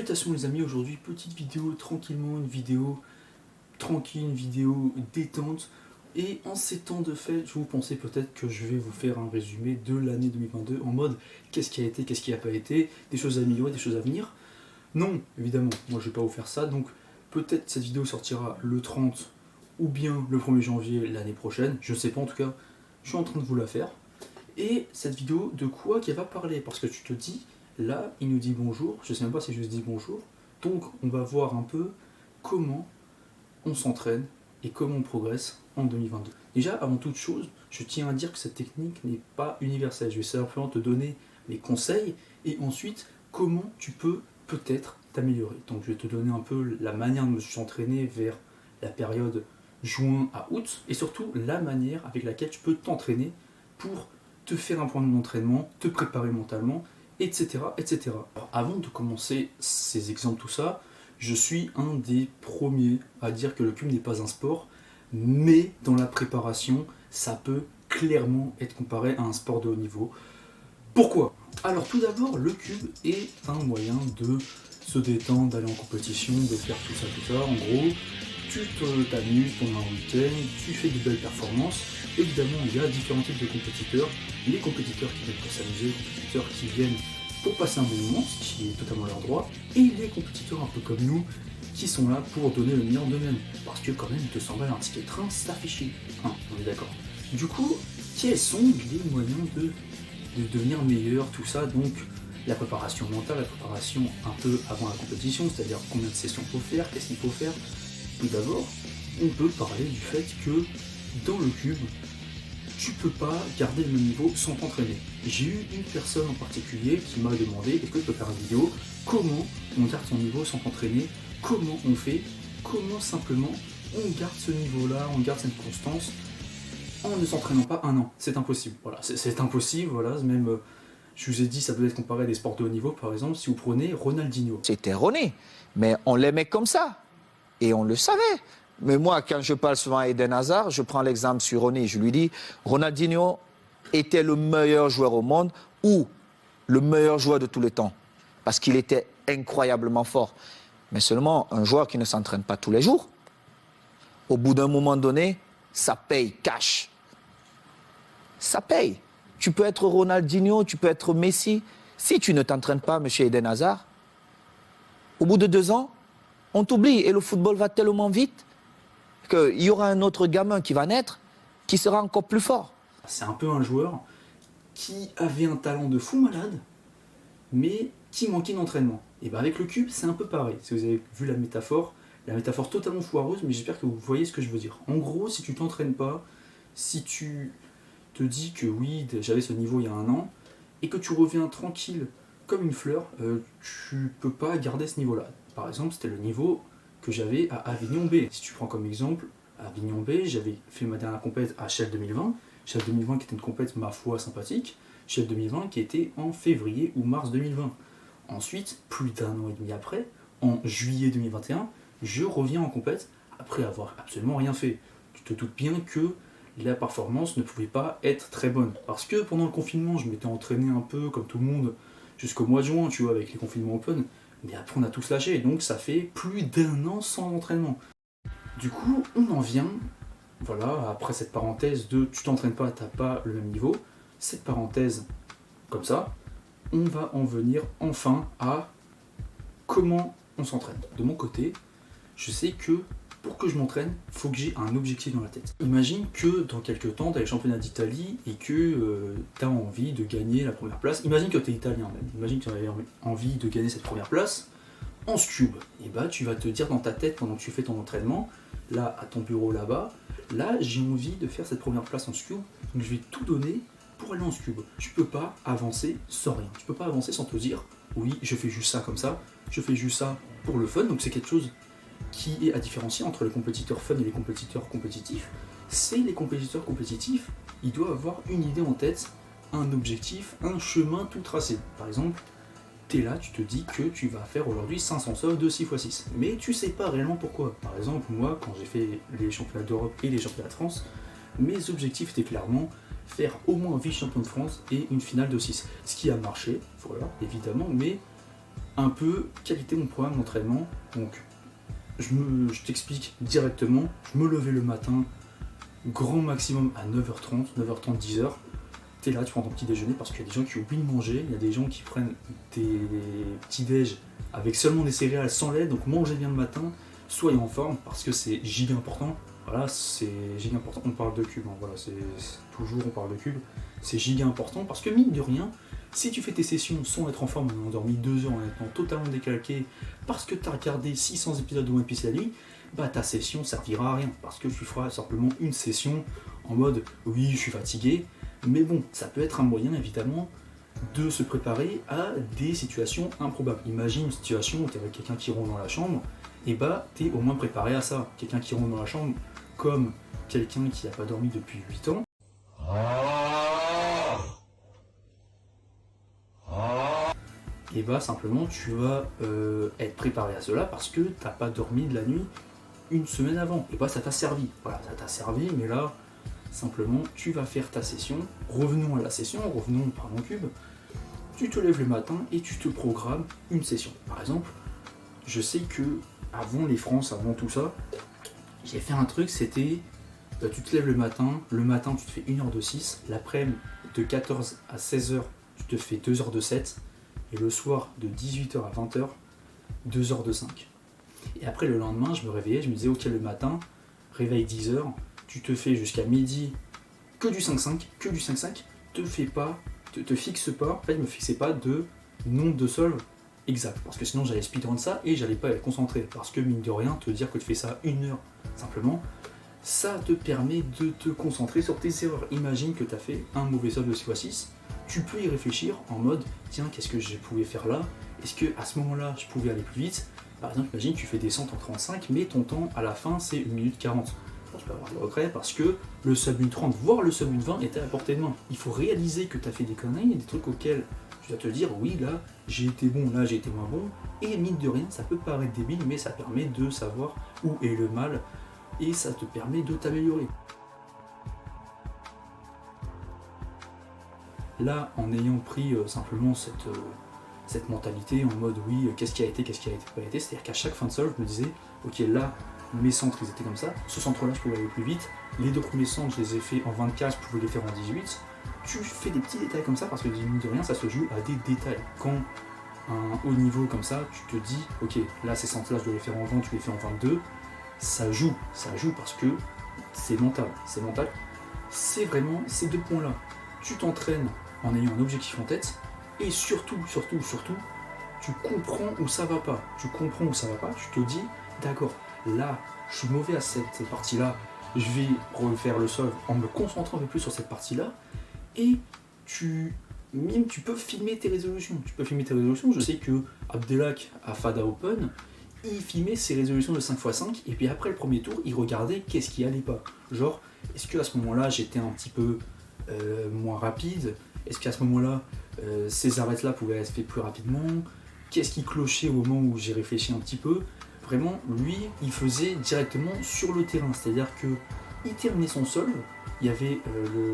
Salutations les amis, aujourd'hui petite vidéo tranquillement, une vidéo tranquille, une vidéo détente. Et en ces temps de fête, vous pensez peut-être que je vais vous faire un résumé de l'année 2022 en mode qu'est-ce qui a été, qu'est-ce qui n'a pas été, des choses à améliorer, des choses à venir. Non, évidemment, moi je vais pas vous faire ça, donc peut-être cette vidéo sortira le 30 ou bien le 1er janvier l'année prochaine, je sais pas, en tout cas, je suis en train de vous la faire. Et cette vidéo, de quoi qu'elle va parler? Parce que tu te dis, là, il nous dit bonjour, je sais même pas si je dis bonjour, donc on va voir un peu comment on s'entraîne et comment on progresse en 2022. Déjà, avant toute chose, je tiens à dire que cette technique n'est pas universelle. Je vais simplement te donner mes conseils et ensuite comment tu peux peut-être t'améliorer. Donc je vais te donner un peu la manière de me s'entraîner vers la période juin à août et surtout la manière avec laquelle tu peux t'entraîner pour te faire un point d'entraînement, te préparer mentalement, etc. etc. Alors, avant de commencer ces exemples, tout ça, je suis un des premiers à dire que le cube n'est pas un sport, mais dans la préparation, ça peut clairement être comparé à un sport de haut niveau. Pourquoi? Alors tout d'abord, le cube est un moyen de se détendre, d'aller en compétition, de faire tout ça. En gros, tu t'amuses pendant un week-end, tu fais de belles performances. Évidemment, il y a différents types de compétiteurs. Les compétiteurs qui viennent pour s'amuser, les compétiteurs qui viennent pour passer un bon moment, ce qui est totalement leur droit, et les compétiteurs un peu comme nous, qui sont là pour donner le meilleur d'eux-mêmes. Parce que quand même, 200 balles un ticket de train, ça fait chier. Hein, on est d'accord. Du coup, quels sont les moyens de devenir meilleur, tout ça? Donc, la préparation mentale, la préparation un peu avant la compétition, c'est-à-dire combien de sessions il faut faire, qu'est-ce qu'il faut faire. Tout d'abord, on peut parler du fait que dans le cube, tu peux pas garder le même niveau sans t'entraîner. J'ai eu une personne en particulier qui m'a demandé est-ce que je peux faire une vidéo, comment on garde son niveau sans t'entraîner, comment on fait, comment simplement on garde ce niveau-là, on garde cette constance en ne s'entraînant pas un an. C'est impossible. Voilà, c'est impossible. Voilà, même je vous ai dit, ça peut être comparé à des sports de haut niveau, par exemple, si vous prenez Ronaldinho. C'est erroné, mais on l'aimait comme ça. Et on le savait. Mais moi, quand je parle souvent à Eden Hazard, je prends l'exemple sur Ronny. Je lui dis, Ronaldinho était le meilleur joueur au monde ou le meilleur joueur de tous les temps. Parce qu'il était incroyablement fort. Mais seulement un joueur qui ne s'entraîne pas tous les jours, au bout d'un moment donné, ça paye cash. Ça paye. Tu peux être Ronaldinho, tu peux être Messi. Si tu ne t'entraînes pas, monsieur Eden Hazard, au bout de 2 ans, on t'oublie et le football va tellement vite qu'il y aura un autre gamin qui va naître qui sera encore plus fort. C'est un peu un joueur qui avait un talent de fou malade, mais qui manquait d'entraînement. Et bien avec le cube, c'est un peu pareil. Si vous avez vu la métaphore totalement foireuse, mais j'espère que vous voyez ce que je veux dire. En gros, si tu t'entraînes pas, si tu te dis que oui, j'avais ce niveau il y a un an, et que tu reviens tranquille comme une fleur, tu peux pas garder ce niveau-là. Par exemple, c'était le niveau que j'avais à Avignon B. Si tu prends comme exemple, à Avignon B, j'avais fait ma dernière compète à Chef 2020. Chef 2020 qui était une compète, ma foi, sympathique. Chef 2020 qui était en février ou mars 2020. Ensuite, plus d'un an et demi après, en juillet 2021, je reviens en compète après avoir absolument rien fait. Tu te doutes bien que la performance ne pouvait pas être très bonne. Parce que pendant le confinement, je m'étais entraîné un peu comme tout le monde jusqu'au mois de juin, tu vois, avec les confinements open. Mais après, on a tous lâché, donc ça fait plus d'1 an sans entraînement. Du coup, on en vient, voilà, après cette parenthèse de tu t'entraînes pas, t'as pas le même niveau, cette parenthèse comme ça, on va en venir enfin à comment on s'entraîne. De mon côté, je sais que pour que je m'entraîne, il faut que j'ai un objectif dans la tête. Imagine que dans quelques temps, tu as les championnats d'Italie et que tu as envie de gagner la première place. Imagine que tu es italien même. Imagine que tu as envie de gagner cette première place en Scube. Et bah tu vas te dire dans ta tête pendant que tu fais ton entraînement, là à ton bureau là-bas, là j'ai envie de faire cette première place en Scube, donc je vais tout donner pour aller en Scube. Tu peux pas avancer sans rien. Tu peux pas avancer sans te dire, oui, je fais juste ça comme ça, je fais juste ça pour le fun, donc c'est quelque chose qui est à différencier entre les compétiteurs fun et les compétiteurs compétitifs. C'est les compétiteurs compétitifs, ils doivent avoir une idée en tête, un objectif, un chemin tout tracé. Par exemple, tu es là, tu te dis que tu vas faire aujourd'hui 500 sauves de 6x6, mais tu sais pas réellement pourquoi. Par exemple, moi, quand j'ai fait les championnats d'Europe et les championnats de France, mes objectifs étaient clairement faire au moins un vice-champion de France et une finale de 6. Ce qui a marché, voilà, évidemment, mais un peu quel était mon programme d'entraînement. Donc je t'explique directement, je me levais le matin, grand maximum à 9h30, 9h30, 10h. T'es là, tu prends ton petit déjeuner parce qu'il y a des gens qui oublient de manger, il y a des gens qui prennent des petits déj avec seulement des céréales sans lait, donc mangez bien le matin, soyez en forme parce que c'est giga important. Voilà, c'est giga important. On parle de cubes, hein, voilà, c'est toujours on parle de cubes. C'est giga important parce que mine de rien, si tu fais tes sessions sans être en forme, en ayant dormi 2 heures, en étant totalement décalqué, parce que tu as regardé 600 épisodes de One Piece la nuit, bah ta session servira à rien parce que tu feras simplement une session en mode oui, je suis fatigué, mais bon, ça peut être un moyen évidemment de se préparer à des situations improbables. Imagine une situation où tu es avec quelqu'un qui rentre dans la chambre, et bah tu es au moins préparé à ça. Quelqu'un qui rentre dans la chambre comme quelqu'un qui n'a pas dormi depuis 8 ans, et bah simplement tu vas être préparé à cela parce que t'as pas dormi de la nuit une semaine avant. Et bah ça t'a servi. Voilà, ça t'a servi, mais là, simplement, tu vas faire ta session. Revenons à la session, revenons par mon cube. Tu te lèves le matin et tu te programmes une session. Par exemple, je sais que avant les France, avant tout ça, j'ai fait un truc, c'était tu te lèves le matin tu te fais 1 heure de 6, l'après-midi de 14 à 16h, tu te fais 2 heures de 7, et le soir de 18h à 20h, 2 heures de 5. Et après le lendemain, je me réveillais, je me disais ok, le matin, réveil 10h, tu te fais jusqu'à midi que du 5-5, te fixe pas, en fait je me fixais pas de nombre de solves exact, parce que sinon j'allais speedrun ça et j'allais pas être concentré, parce que mine de rien, te dire que tu fais ça 1 heure simplement, ça te permet de te concentrer sur tes erreurs. Imagine que tu as fait un mauvais solve de x6, tu peux y réfléchir en mode tiens, qu'est-ce que je pouvais faire là, est-ce que à ce moment là je pouvais aller plus vite. Par exemple, imagine que tu fais descente en 35, mais ton temps à la fin c'est 1 minute 40. Je peux avoir le regret parce que le sub 1.30, voire le sub 1.20 était à portée de main. Il faut réaliser que tu as fait des conneries, des trucs auxquels tu dois te dire oui, là j'ai été bon, là j'ai été moins bon. Et mine de rien, ça peut paraître débile, mais ça permet de savoir où est le mal et ça te permet de t'améliorer. Là, en ayant pris simplement cette mentalité en mode oui, qu'est-ce qui a été, qu'est-ce qui a été, pas été, c'est-à-dire qu'à chaque fin de solve, je me disais ok, là mes centres ils étaient comme ça, ce centre là je pouvais aller plus vite, les 2 premiers centres je les ai fait en 24, je pouvais les faire en 18, tu fais des petits détails comme ça parce que mine de rien ça se joue à des détails. Quand un haut niveau comme ça, tu te dis ok, là ces centres là je dois les faire en 20, tu les fais en 22, ça joue parce que c'est mental, c'est vraiment ces 2 points là, tu t'entraînes en ayant un objectif en tête et surtout, tu comprends où ça va pas, tu te dis d'accord, là, je suis mauvais à cette partie-là, je vais refaire le solve en me concentrant un peu plus sur cette partie-là, et tu peux filmer tes résolutions. Je sais que Abdelak à Fada Open, il filmait ses résolutions de 5x5, et puis après le premier tour, il regardait qu'est-ce qui allait pas. Genre, est-ce qu'à ce moment-là, j'étais un petit peu moins rapide? Est-ce qu'à ce moment-là, ces arêtes-là pouvaient être faites plus rapidement? Qu'est-ce qui clochait au moment où j'ai réfléchi un petit peu? Vraiment, lui, il faisait directement sur le terrain, c'est-à-dire que il terminait son solve, il y avait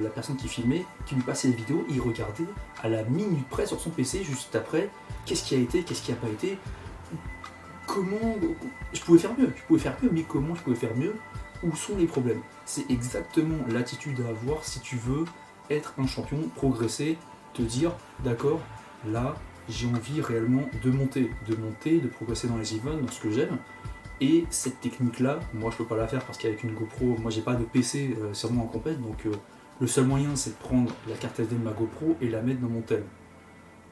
la personne qui filmait, qui lui passait les vidéos, il regardait à la minute près sur son PC, juste après, qu'est-ce qui a été, qu'est-ce qui n'a pas été, comment je pouvais faire mieux, mais comment je pouvais faire mieux, où sont les problèmes. C'est exactement l'attitude à avoir si tu veux être un champion, progresser, te dire, d'accord, là, j'ai envie réellement de monter, de progresser dans les events, dans ce que j'aime. Et cette technique-là, moi je peux pas la faire parce qu'avec une GoPro, moi j'ai pas de PC sûrement en compète, donc le seul moyen c'est de prendre la carte SD de ma GoPro et la mettre dans mon tel.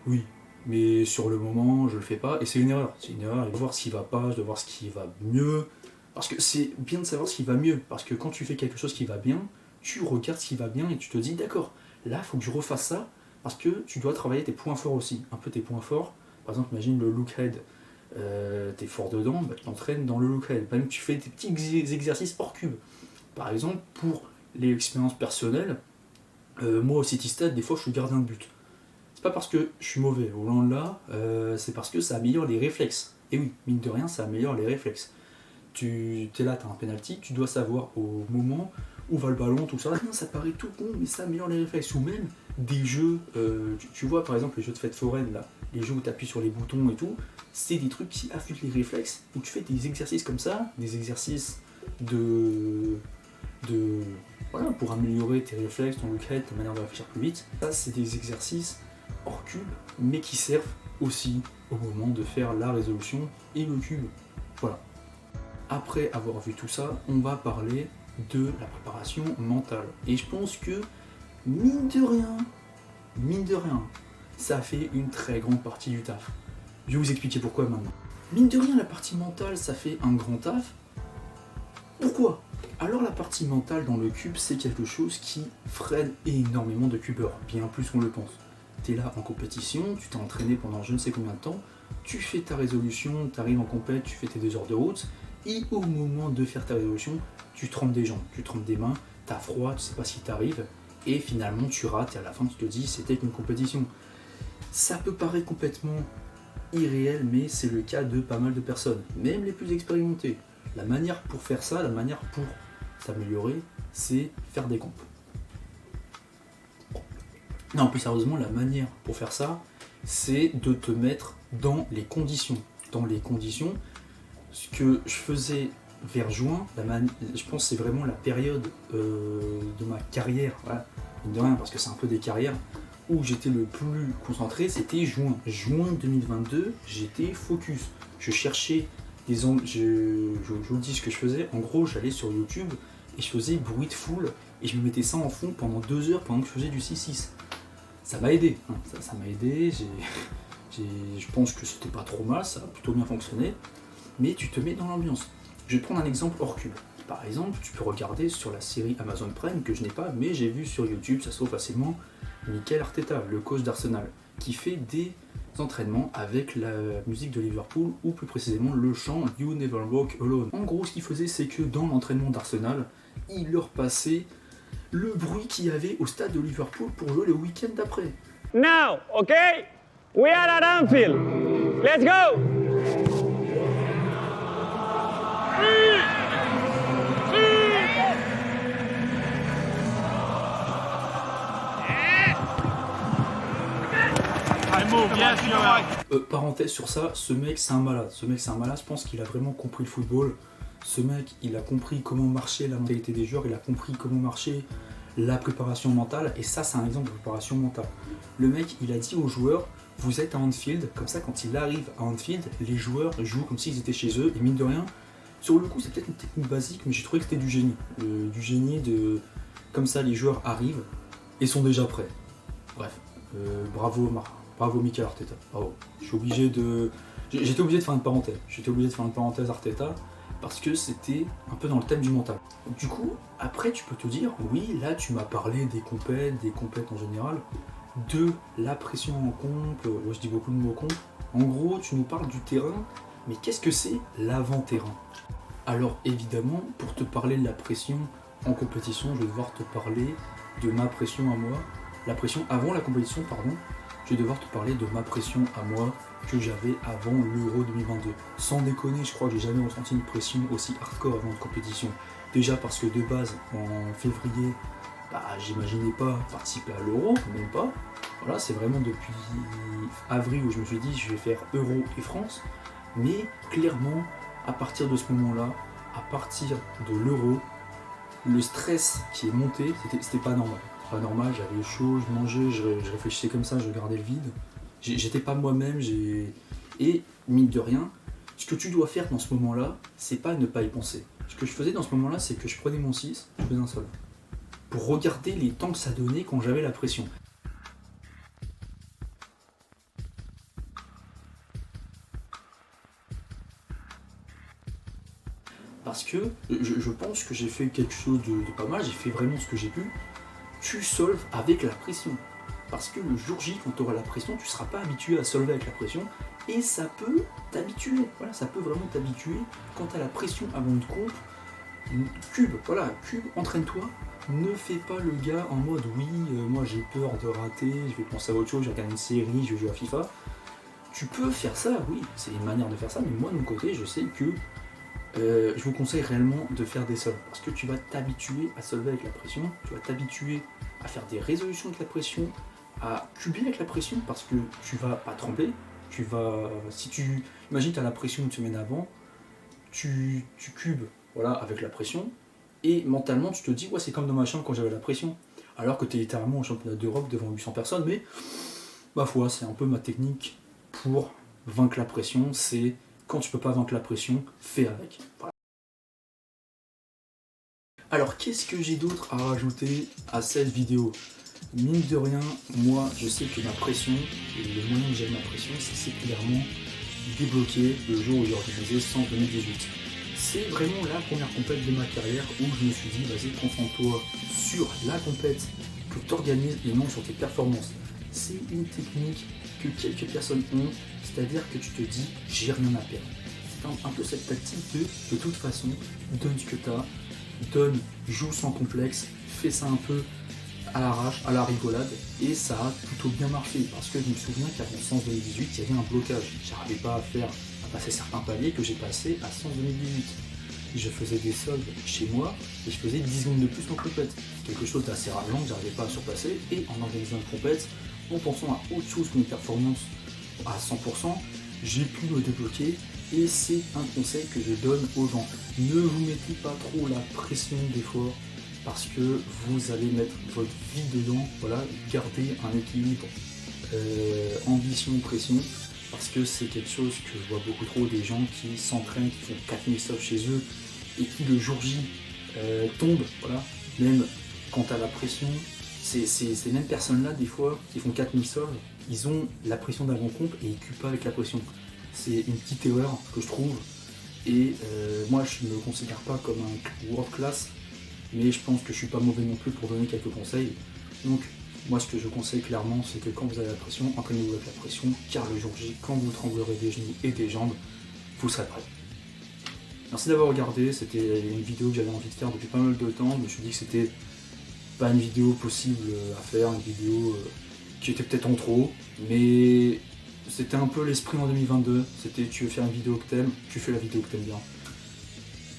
Oui, mais sur le moment je le fais pas et c'est une erreur. Je dois voir ce qui va pas, je dois voir ce qui va mieux. Parce que c'est bien de savoir ce qui va mieux, parce que quand tu fais quelque chose qui va bien, tu regardes ce qui va bien et tu te dis d'accord, là il faut que je refasse ça. Parce que tu dois travailler tes points forts aussi, un peu tes points forts. Par exemple, imagine le look head, t'es fort dedans, bah, tu t'entraînes dans le look head. Même tu fais des petits exercices hors cube. Par exemple, pour les expériences personnelles, moi au City Stade, des fois je suis gardien de but. C'est pas parce que je suis mauvais, au loin de là, c'est parce que ça améliore les réflexes. Et oui, mine de rien, ça améliore les réflexes. Tu es là, tu as un penalty, tu dois savoir au moment où va le ballon, tout ça. Ça paraît tout con, mais ça améliore les réflexes. Ou même des jeux, tu vois par exemple les jeux de fête foraine là, les jeux où tu appuies sur les boutons et tout, c'est des trucs qui affûtent les réflexes, où tu fais des exercices comme ça, des exercices voilà, pour améliorer tes réflexes, ton look head, ta manière de réfléchir plus vite. Ça, c'est des exercices hors cube, mais qui servent aussi au moment de faire la résolution et le cube. Voilà. Après avoir vu tout ça, on va parler de la préparation mentale. Et je pense que, mine de rien, ça fait une très grande partie du taf. Je vais vous expliquer pourquoi maintenant. Mine de rien, la partie mentale, ça fait un grand taf. Pourquoi ? Alors la partie mentale dans le cube, c'est quelque chose qui freine énormément de cubeurs, bien plus qu'on le pense. Tu es là en compétition, tu t'es entraîné pendant je ne sais combien de temps, tu fais ta résolution, tu arrives en compète, tu fais tes 2 heures de route, et au moment de faire ta résolution, tu trempes des jambes, tu trempes des mains, tu as froid, tu sais pas si tu arrives, et finalement tu rates, et à la fin tu te dis c'était une compétition. Ça peut paraître complètement irréel, mais c'est le cas de pas mal de personnes, même les plus expérimentées. La manière pour faire ça, la manière pour s'améliorer, c'est faire des comptes. Non, plus sérieusement, la manière pour faire ça, c'est de te mettre dans les conditions. Dans les conditions, ce que je faisais vers juin, je pense que c'est vraiment la période de ma carrière, voilà, de rien, parce que c'est un peu des carrières, où j'étais le plus concentré, c'était juin. Juin 2022, j'étais focus. Je cherchais je vous dis ce que je faisais. En gros, j'allais sur YouTube et je faisais bruit de foule et je me mettais ça en fond pendant 2 heures pendant que je faisais du 6-6. Ça m'a aidé, hein. Ça m'a aidé. Je pense que c'était pas trop mal, ça a plutôt bien fonctionné. Mais tu te mets dans l'ambiance. Je vais te prendre un exemple hors cube. Par exemple, tu peux regarder sur la série Amazon Prime que je n'ai pas, mais j'ai vu sur YouTube, ça se trouve facilement, Mikel Arteta, le coach d'Arsenal, qui fait des entraînements avec la musique de Liverpool, ou plus précisément le chant You Never Walk Alone. En gros, ce qu'il faisait, c'est que dans l'entraînement d'Arsenal, il leur passait le bruit qu'il y avait au stade de Liverpool pour jouer le week-end d'après. Now, okay? We are at Anfield. Let's go! Parenthèse sur ça, ce mec c'est un malade. Je pense qu'il a vraiment compris le football. Ce mec, il a compris comment marchait la mentalité des joueurs, il a compris comment marchait la préparation mentale, et ça c'est un exemple de préparation mentale. Le mec, il a dit aux joueurs, vous êtes à Anfield, comme ça quand il arrive à Anfield, les joueurs jouent comme s'ils étaient chez eux, et mine de rien, sur le coup c'est peut-être une technique basique, mais j'ai trouvé que c'était du génie. Du génie de... Comme ça les joueurs arrivent et sont déjà prêts. Bref, bravo Mikel Arteta, bravo. J'étais obligé de faire une parenthèse. Arteta, parce que c'était un peu dans le thème du mental. Du coup, après tu peux te dire, oui, là tu m'as parlé des compètes en général, de la pression en comp, je dis beaucoup de mots comp. En gros, tu nous parles du terrain, mais qu'est-ce que c'est l'avant-terrain? Alors évidemment, pour te parler de la pression en compétition, je vais devoir te parler de ma pression à moi, la pression avant la compétition, pardon. Je vais devoir te parler de ma pression à moi que j'avais avant l'Euro 2022. Sans déconner, je crois que j'ai jamais ressenti une pression aussi hardcore avant une compétition. Déjà parce que de base, en février, j'imaginais pas participer à l'Euro, même pas. Voilà, c'est vraiment depuis avril où je me suis dit je vais faire Euro et France. Mais clairement, à partir de ce moment-là, à partir de l'Euro, le stress qui est monté, c'était pas normal. Pas normal, j'avais chaud, je mangeais, je réfléchissais comme ça, je regardais le vide. J'étais pas moi-même, et mine de rien, ce que tu dois faire dans ce moment-là, c'est pas ne pas y penser. Ce que je faisais dans ce moment-là, c'est que je prenais mon 6, je faisais un solve. Pour regarder les temps que ça donnait quand j'avais la pression. Parce que je pense que j'ai fait quelque chose de pas mal, j'ai fait vraiment ce que j'ai pu. Tu solves avec la pression. Parce que le jour J, quand tu auras la pression, tu ne seras pas habitué à solver avec la pression, et ça peut t'habituer. Voilà, ça peut vraiment t'habituer quand tu as la pression avant une comp. Cube, entraîne-toi. Ne fais pas le gars en mode oui, moi j'ai peur de rater, je vais penser à autre chose, je regarde une série, je vais jouer à FIFA. Tu peux faire ça, oui, c'est une manière de faire ça, mais moi de mon côté, je sais que je vous conseille réellement de faire des solves, parce que tu vas t'habituer à solver avec la pression, tu vas t'habituer à faire des résolutions avec la pression, à cuber avec la pression parce que tu vas pas trembler. Imagine, tu as la pression une semaine avant, tu cubes voilà, avec la pression, et mentalement tu te dis, ouais, c'est comme dans ma chambre quand j'avais la pression. Alors que tu es littéralement au championnat d'Europe devant 800 personnes, mais ma foi, c'est un peu ma technique pour vaincre la pression, c'est quand tu peux pas vaincre la pression, fais avec. Voilà. Alors qu'est-ce que j'ai d'autre à rajouter à cette vidéo? Mine de rien, moi je sais que ma pression, et le moyen que j'ai ma pression, c'est clairement débloqué le jour où j'ai organisé 100 2018. C'est vraiment la première compète de ma carrière où je me suis dit, vas-y, concentre-toi sur la compète que tu organises et non sur tes performances. C'est une technique que quelques personnes ont, c'est-à-dire que tu te dis, j'ai rien à perdre. C'est un peu cette tactique de toute façon, donne ce que tu as, joue sans complexe, fais ça un peu à l'arrache, à la rigolade, et ça a plutôt bien marché, parce que je me souviens qu'avant Sens 2018, il y avait un blocage. J'arrivais pas à passer certains paliers que j'ai passé à Sens 2018. Je faisais des soldes chez moi, et je faisais 10 secondes de plus en compète. Quelque chose d'assez rageant que j'arrivais pas à surpasser, et en organisant une compète, en pensant à autre chose qu'une performance à 100%, j'ai pu me débloquer, et c'est un conseil que je donne aux gens. Ne vous mettez pas trop la pression des fois, parce que vous allez mettre votre vie dedans, voilà, garder un équilibre ambition-pression, parce que c'est quelque chose que je vois beaucoup trop des gens qui s'entraînent, qui font 4000 stuff chez eux, et qui le jour J tombent, voilà, même quant à la pression, ces mêmes personnes-là, des fois, qui font 4000 stuff, ils ont la pression d'avant-pompe et ils cuent pas avec la pression. C'est une petite erreur que je trouve, et moi je ne me considère pas comme un world class, mais je pense que je suis pas mauvais non plus pour donner quelques conseils. Donc moi ce que je conseille clairement, c'est que quand vous avez la pression, entraînez-vous avec la pression, car le jour J, quand vous tremblerez des genoux et des jambes, vous serez prêt. Merci d'avoir regardé, c'était une vidéo que j'avais envie de faire depuis pas mal de temps. Je me suis dit que c'était pas une vidéo possible à faire, une vidéo qui était peut-être en trop, mais c'était un peu l'esprit en 2022, c'était tu veux faire une vidéo que t'aimes, tu fais la vidéo que t'aimes bien.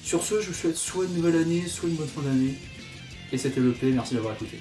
Sur ce, je vous souhaite soit une nouvelle année, soit une bonne fin d'année. Et c'était le P, merci d'avoir écouté.